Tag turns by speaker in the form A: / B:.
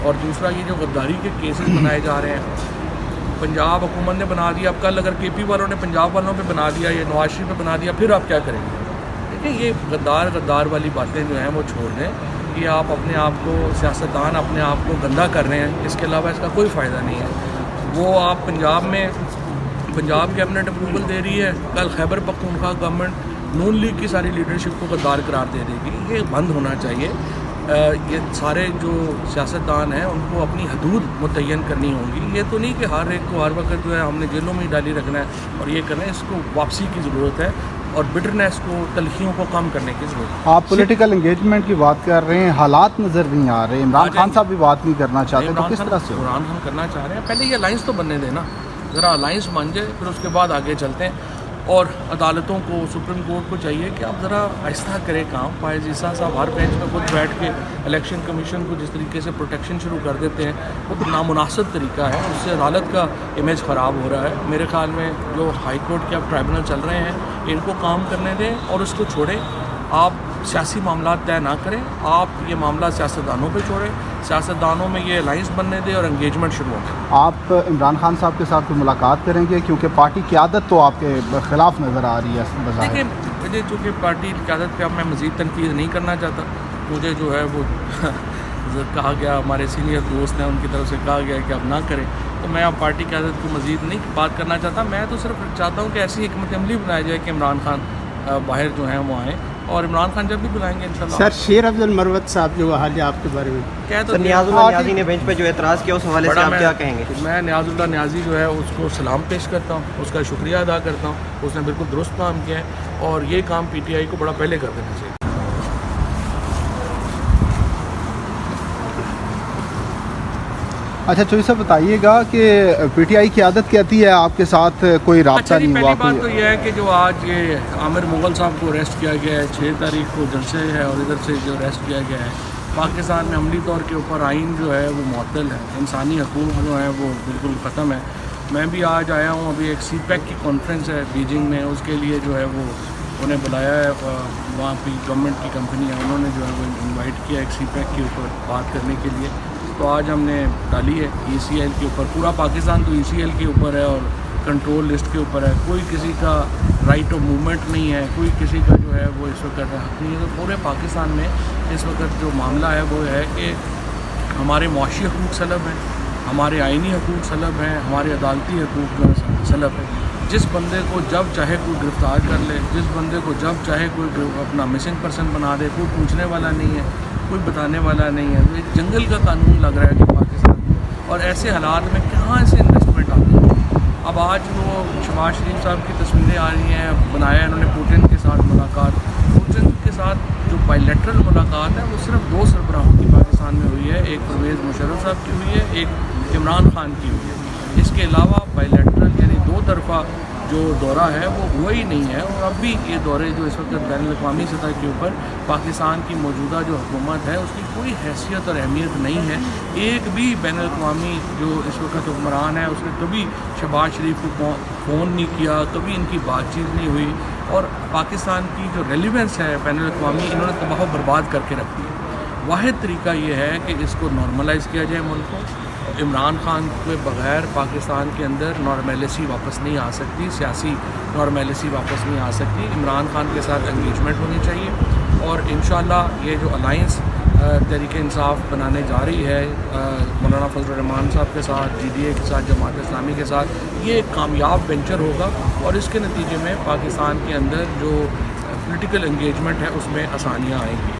A: اور دوسرا یہ جو غداری کے کیسز بنائے جا رہے ہیں، پنجاب حکومت نے بنا دیا، اب کل اگر کے پی والوں نے پنجاب والوں پہ بنا دیا یا نواز شریف پہ بنا دیا، پھر آپ کیا کریں گے؟ دیکھیں یہ غدار والی باتیں جو ہیں وہ چھوڑ دیں کہ آپ اپنے آپ کو سیاستدان اپنے آپ کو گندا کر رہے ہیں، اس کے علاوہ اس کا کوئی فائدہ نہیں ہے۔ وہ آپ پنجاب کیبنٹ اپروول دے رہی ہے، کل خیبر پختونخوا گورنمنٹ نون لیگ کی ساری لیڈرشپ کو غدار قرار دے دے گی۔ یہ بند ہونا چاہیے۔ یہ سارے جو سیاستدان ہیں ان کو اپنی حدود متعین کرنی ہوں گی۔ یہ تو نہیں کہ ہر ایک کو ہر وقت جو ہے ہم نے جیلوں میں ہی ڈالی رکھنا ہے اور یہ کرنا ہے۔ اس کو واپسی کی ضرورت ہے اور بٹرنیس کو، تلخیوں کو کم کرنے کی ضرورت ہے۔
B: آپ پولیٹیکل انگیجمنٹ کی بات کر رہے ہیں، حالات نظر نہیں آ رہے، عمران خان صاحب بھی بات نہیں کرنا چاہتے، تو کس طرح سے؟
A: عمران خان کرنا چاہ رہے ہیں، پہلے یہ الائنس تو بننے دینا، ذرا الائنس بن جائے، پھر اس کے بعد آگے چلتے ہیں۔ اور عدالتوں کو، سپریم کورٹ کو چاہیے کہ آپ ذرا آہستہ کرے کام۔ فائز عیسیٰ صاحب ہر بینچ میں خود بیٹھ کے الیکشن کمیشن کو جس طریقے سے پروٹیکشن شروع کر دیتے ہیں وہ نامناسب طریقہ ہے، اس سے عدالت کا امیج خراب ہو رہا ہے۔ میرے خیال میں جو ہائی کورٹ کے اب ٹرائبونل چل رہے ہیں ان کو کام کرنے دیں اور اس کو چھوڑیں۔ آپ سیاسی معاملات طے نہ کریں، آپ یہ معاملہ سیاستدانوں پہ چھوڑیں، سیاستدانوں میں یہ الائنس بننے دیں اور انگیجمنٹ شروع ہو۔
B: آپ عمران خان صاحب کے ساتھ کوئی ملاقات کریں گے؟ کیونکہ پارٹی قیادت تو آپ کے خلاف نظر آ رہی ہے بظاہر۔
A: دیکھیں مجھے چونکہ پارٹی قیادت پہ اب میں مزید تنقید نہیں کرنا چاہتا، مجھے جو ہے وہ کہا گیا، ہمارے سینئر دوست ہیں ان کی طرف سے کہا گیا کہ اب نہ کریں، تو میں اب پارٹی قیادت کو مزید نہیں بات کرنا چاہتا۔ میں تو صرف چاہتا ہوں کہ ایسی حکمت عملی بنائی جائے کہ عمران خان باہر جو ہیں وہ آئیں، اور عمران خان جب بھی بلائیں گے انشاءاللہ۔
C: سر شیر افضل مروت صاحب جو حال ہے آپ کے بارے میں
A: کہہ تو
D: نیاز اللہ نیازی نے بینچ پہ جو اعتراض کیا، اس حوالے سے آپ کیا کہیں گے؟
A: میں نیاز اللہ نیازی جو ہے اس کو سلام پیش کرتا ہوں، اس کا شکریہ ادا کرتا ہوں، اس نے بالکل درست کام کیا ہے اور یہ کام پی ٹی آئی کو بڑا پہلے کر دینا چاہیے۔
B: اچھا چوہی صاحب بتائیے گا کہ پی ٹی آئی قیادت کہتی ہے آپ کے ساتھ کوئی رابطہ نہیں ہوا؟
A: پہلی بات تو یہ ہے کہ جو آج یہ عامر مغل صاحب کو اریسٹ کیا گیا ہے، 6 تاریخ کو جلسے ہے اور ادھر سے جو اریسٹ کیا گیا ہے، پاکستان میں عملی طور کے اوپر آئین جو ہے وہ معطل ہے، انسانی حقوق جو ہیں وہ بالکل ختم ہے۔ میں بھی آج آیا ہوں، ابھی ایک سی پیک کی کانفرنس ہے بیجنگ میں، اس کے لیے جو ہے وہ انہیں بلایا ہے، وہاں پہ گورنمنٹ کی کمپنی ہے، انہوں نے جو ہے وہ انوائٹ کیا ایک سی پیک کے اوپر بات کرنے کے لیے۔ تو آج ہم نے ڈالی ہے ای سی ایل کے اوپر، پورا پاکستان تو ای سی ایل کے اوپر ہے اور کنٹرول لسٹ کے اوپر ہے، کوئی کسی کا رائٹ آف موومنٹ نہیں ہے، کوئی کسی کا جو ہے وہ اس وقت حق نہیں ہے۔ تو پورے پاکستان میں اس وقت جو معاملہ ہے وہ ہے کہ ہمارے معاشی حقوق سلب ہیں، ہمارے آئینی حقوق سلب ہیں، ہمارے عدالتی حقوق سلب ہیں۔ جس بندے کو جب چاہے کوئی گرفتار کر لے، جس بندے کو جب چاہے کوئی اپنا مسنگ پرسن بنا دے، کوئی پوچھنے والا نہیں ہے، کوئی بتانے والا نہیں ہے۔ ایک جنگل کا قانون لگ رہا ہے کہ پاکستان، اور ایسے حالات میں کہاں سے انویسٹمنٹ آتی ہے؟ اب آج وہ شہباز شریف صاحب کی تصویریں آ رہی ہیں، بنایا انہوں نے پوٹن کے ساتھ ملاقات، پوٹن کے ساتھ جو بائی لیٹرل ملاقات ہے وہ صرف 2 سربراہوں کی پاکستان میں ہوئی ہے، ایک پرویز مشرف صاحب کی ہوئی ہے، ایک عمران خان کی ہوئی ہے۔ اس کے علاوہ بائی لیٹرل یعنی 2 طرفہ جو دورہ ہے وہ ہوا ہی نہیں ہے، اور اب بھی یہ دورے جو اس وقت بین الاقوامی سطح کے اوپر پاکستان کی موجودہ جو حکومت ہے اس کی کوئی حیثیت اور اہمیت نہیں ہے۔ ایک بھی بین الاقوامی جو اس وقت حکمران ہے اس نے کبھی شہباز شریف کو فون نہیں کیا، کبھی ان کی بات چیت نہیں ہوئی، اور پاکستان کی جو ریلیونس ہے بین الاقوامی انہوں نے تباہ و برباد کر کے رکھ دی ہے۔ واحد طریقہ یہ ہے کہ اس کو نارملائز کیا جائے ملک کو۔ عمران خان کے بغیر پاکستان کے اندر نارمیلیسی واپس نہیں آ سکتی، سیاسی نارمیلیسی واپس نہیں آ سکتی۔ عمران خان کے ساتھ انگیجمنٹ ہونی چاہیے، اور انشاءاللہ یہ جو الائنس تحریک انصاف بنانے جا رہی ہے مولانا فضل الرحمان صاحب کے ساتھ، جی ڈی اے کے ساتھ، جماعت اسلامی کے ساتھ، یہ ایک کامیاب وینچر ہوگا، اور اس کے نتیجے میں پاکستان کے اندر جو پولیٹیکل انگیجمنٹ ہے اس میں آسانیاں آئیں گی۔